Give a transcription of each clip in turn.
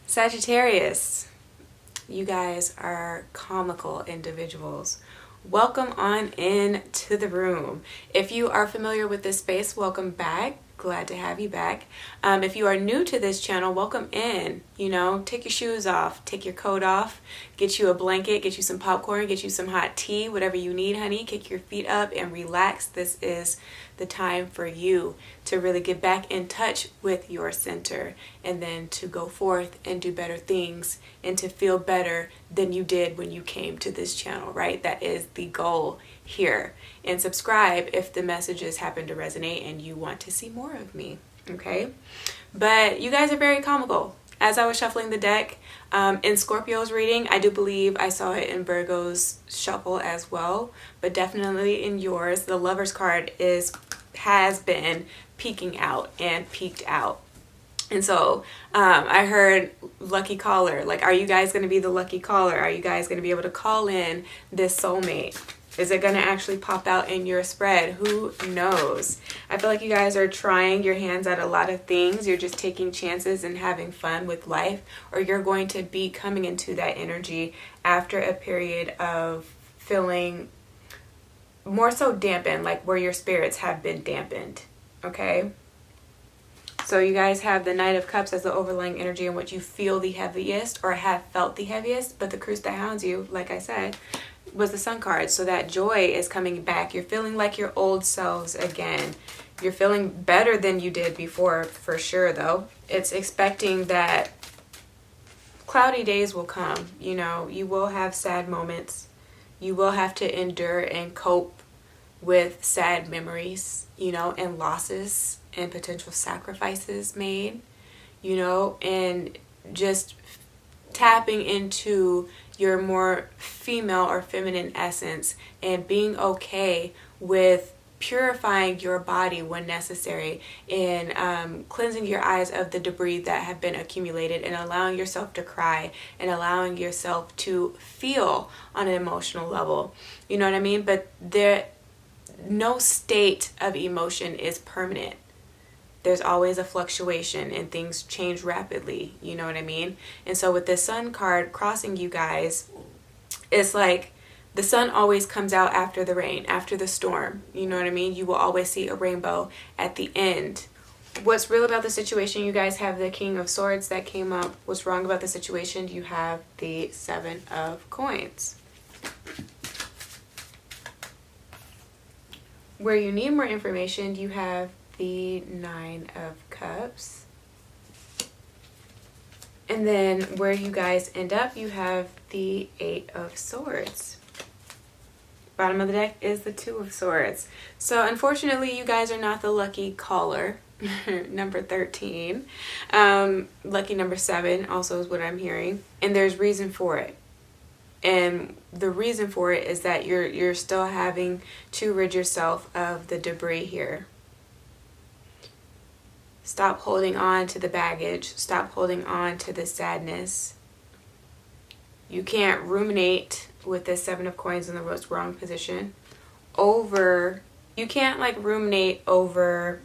Sagittarius, you guys are comical individuals. Welcome on in to the room. If you are familiar with this space, welcome back. Glad to have you back. If you are new to this channel, welcome in. Take your shoes off, take your coat off, get you a blanket, get you some popcorn, get you some hot tea, whatever you need, honey. Kick your feet up and relax. This is the time for you to really get back in touch with your center and then to go forth and do better things and to feel better than you did when you came to this channel, right? That is the goal here. And subscribe if the messages happen to resonate and you want to see more of me, okay? But you guys are very comical. As I was shuffling the deck, in Scorpio's reading, I do believe I saw it in Virgo's shuffle as well, but definitely in yours, the Lover's card has been peeking out and peeked out. And so I heard lucky caller. Like, are you guys going to be the lucky caller? Are you guys going to be able to call in this soulmate? Is it going to actually pop out in your spread? Who knows? I feel like you guys are trying your hands at a lot of things. You're just taking chances and having fun with life, or you're going to be coming into that energy after a period of feeling more so dampened, like where your spirits have been dampened, okay? So you guys have the Knight of Cups as the overlying energy in what you feel the heaviest or have felt the heaviest, but the cruise that hounds you, like I said, was the Sun card. So that joy is coming back. You're feeling like your old selves again. You're feeling better than you did before, for sure, though. It's expecting that cloudy days will come. You will have sad moments. You will have to endure and cope with sad memories, and losses and potential sacrifices made, and just tapping into your more female or feminine essence and being okay with purifying your body when necessary and cleansing your eyes of the debris that have been accumulated and allowing yourself to cry and allowing yourself to feel on an emotional level. You know what I mean? But no state of emotion is permanent. There's always a fluctuation and things change rapidly. You know what I mean? And so with the Sun card crossing you guys, it's like the sun always comes out after the rain, after the storm. You know what I mean? You will always see a rainbow at the end. What's real about the situation? You guys have the King of Swords that came up. What's wrong about the situation? You have the Seven of Coins. Where you need more information, you have the Nine of Cups. And then where you guys end up, you have the Eight of Swords. Bottom of the deck is the Two of Swords. So unfortunately, you guys are not the lucky caller. Number 13. Lucky number 7 also is what I'm hearing. And there's reason for it. And the reason for it is that you're still having to rid yourself of the debris here. Stop holding on to the baggage. Stop holding on to the sadness. You can't ruminate with this Seven of Coins in the wrong position you can't ruminate over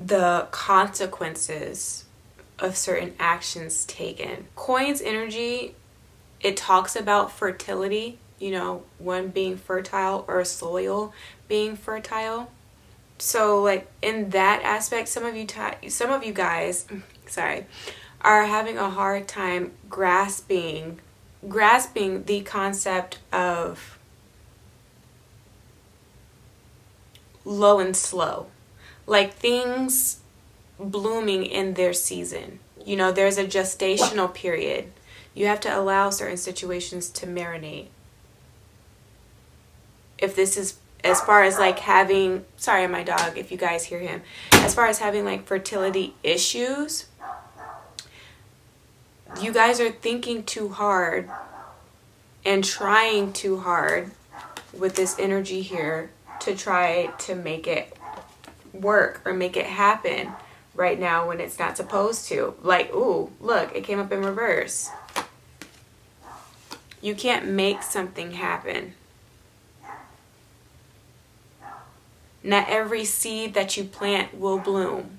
the consequences of certain actions taken. Coins energy, it talks about fertility, one being fertile or soil being fertile. So in that aspect, some of you guys, are having a hard time grasping the concept of low and slow, like things blooming in their season. There's a gestational period. You have to allow certain situations to marinate. If this is as far as having, sorry, my dog, if you guys hear him, as far as having fertility issues, you guys are thinking too hard and trying too hard with this energy here to try to make it work or make it happen right now when it's not supposed to. Ooh, look, it came up in reverse. You can't make something happen. Not every seed that you plant will bloom.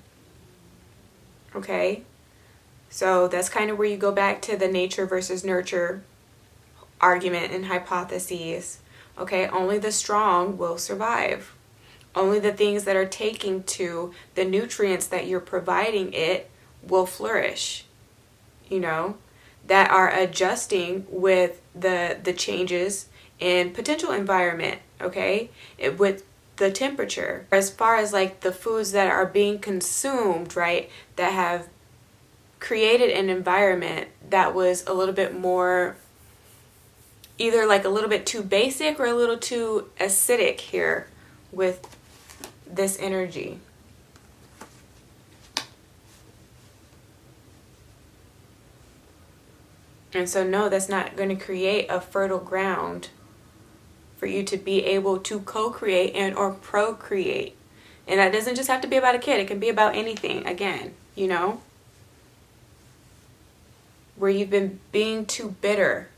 Okay? So that's kind of where you go back to the nature versus nurture argument and hypotheses. Okay, only the strong will survive. Only the things that are taking to the nutrients that you're providing it will flourish, you know, that are adjusting with the changes in potential environment, okay, with the temperature. As far as like the foods that are being consumed, right, that have created an environment that was a little bit more, either like a little bit too basic or a little too acidic here with this energy. And so no, that's not going to create a fertile ground for you to be able to co-create and or procreate. And that doesn't just have to be about a kid. It can be about anything, again, you know, where you've been being too bitter.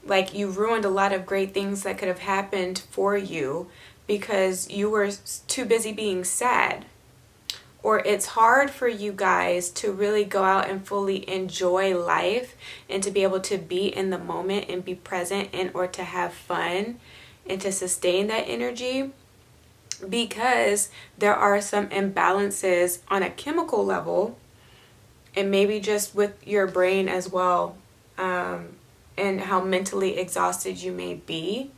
Like you ruined a lot of great things that could have happened for you because you were too busy being sad. Or it's hard for you guys to really go out and fully enjoy life and to be able to be in the moment and be present and or to have fun and to sustain that energy because there are some imbalances on a chemical level and maybe just with your brain as well, and how mentally exhausted you may be.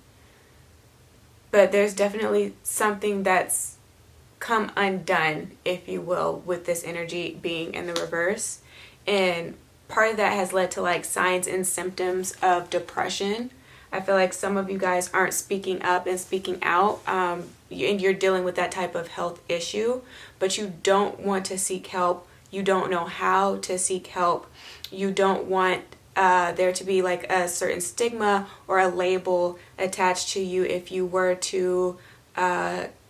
But there's definitely something that's come undone, if you will, with this energy being in the reverse. And part of that has led to like signs and symptoms of depression. I feel like some of you guys aren't speaking up and speaking out, and you're dealing with that type of health issue, but you don't want to seek help. You don't know how to seek help. You don't want there to be like a certain stigma or a label attached to you if you were to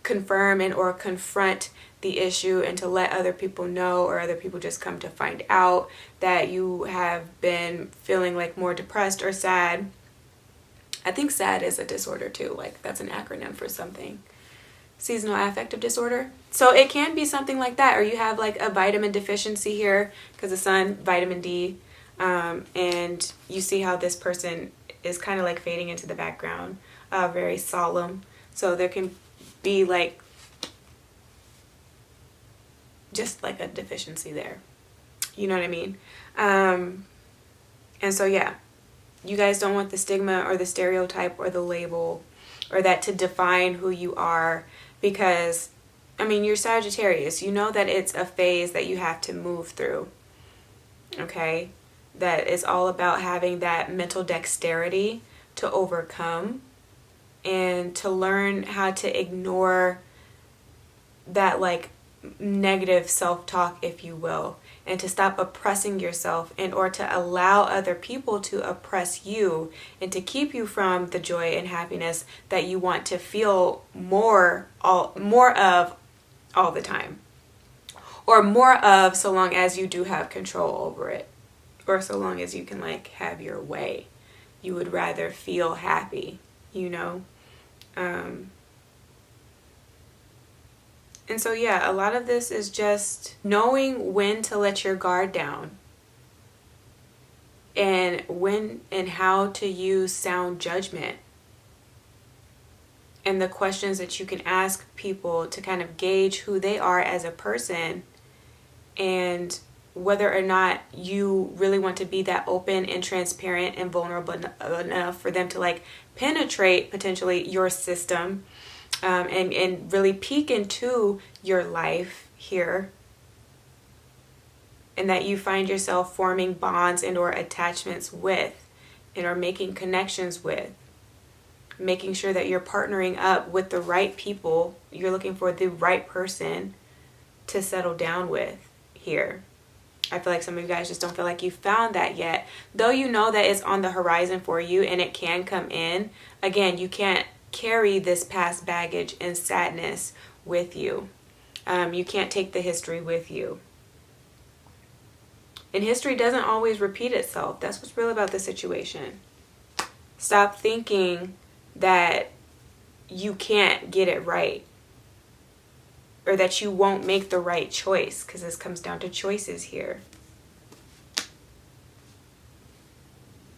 confirm and or confront the issue and to let other people know, or other people just come to find out that you have been feeling like more depressed or sad. I think SAD is a disorder too, like that's an acronym for something. Seasonal affective disorder. So it can be something like that, or you have like a vitamin deficiency here because the sun, vitamin D, and you see how this person is kind of like fading into the background, very solemn. So there can be like just like a deficiency there, you know what I mean? And so yeah, you guys don't want the stigma or the stereotype or the label or that to define who you are, because I mean, you're Sagittarius, you know that it's a phase that you have to move through, okay? That is all about having that mental dexterity to overcome and to learn how to ignore that like negative self-talk, if you will, and to stop oppressing yourself in order to allow other people to oppress you and to keep you from the joy and happiness that you want to feel more of all the time, or more of so long as you do have control over it, or so long as you can like have your way. You would rather feel happy, you know? And so yeah, a lot of this is just knowing when to let your guard down and when and how to use sound judgment and the questions that you can ask people to kind of gauge who they are as a person and whether or not you really want to be that open and transparent and vulnerable enough for them to like penetrate potentially your system, and really peek into your life here, and that you find yourself forming bonds and or attachments with and or making connections with, making sure that you're partnering up with the right people. You're looking for the right person to settle down with here. I feel like some of you guys just don't feel like you found that yet, though you know that it's on the horizon for you and it can come in. Again, you can't carry this past baggage and sadness with you. You can't take the history with you. And history doesn't always repeat itself. That's what's real about the situation. Stop thinking that you can't get it right. or that you won't make the right choice, because this comes down to choices here.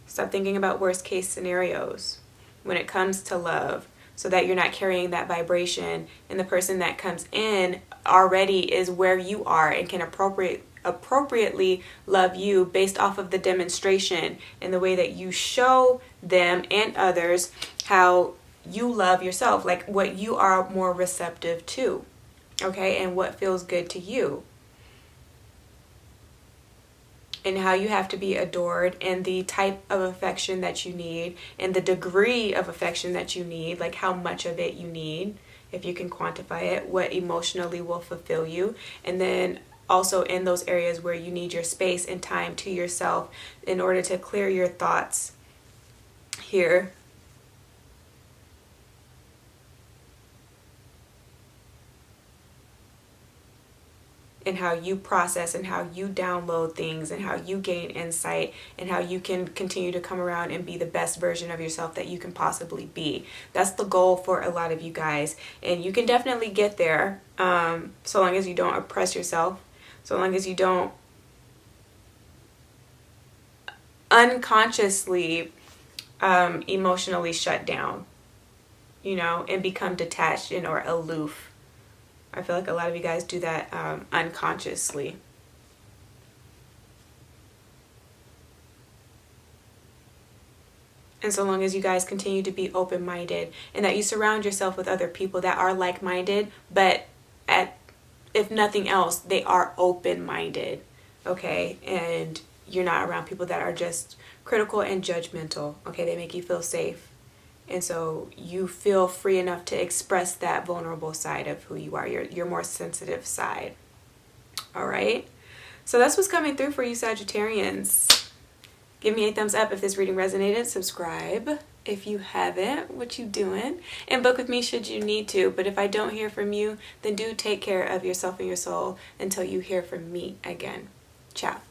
Stop thinking about worst case scenarios when it comes to love, so that you're not carrying that vibration, and the person that comes in already is where you are and can appropriately love you based off of the demonstration and the way that you show them and others how you love yourself, like what you are more receptive to, okay, and what feels good to you, and how you have to be adored, and the type of affection that you need, and the degree of affection that you need, like how much of it you need, if you can quantify it, what emotionally will fulfill you, and then also in those areas where you need your space and time to yourself in order to clear your thoughts here. And how you process and how you download things and how you gain insight and how you can continue to come around and be the best version of yourself that you can possibly be. That's the goal for a lot of you guys. And you can definitely get there, so long as you don't oppress yourself, so long as you don't unconsciously emotionally shut down, and become detached and or aloof. I feel like a lot of you guys do that unconsciously. And so long as you guys continue to be open-minded and that you surround yourself with other people that are like-minded, but if nothing else, they are open-minded, okay? And you're not around people that are just critical and judgmental, okay? They make you feel safe. And so you feel free enough to express that vulnerable side of who you are, your more sensitive side. All right? So that's what's coming through for you Sagittarians. Give me a thumbs up if this reading resonated. Subscribe if you haven't. What you doing? And book with me should you need to. But if I don't hear from you, then do take care of yourself and your soul until you hear from me again. Ciao.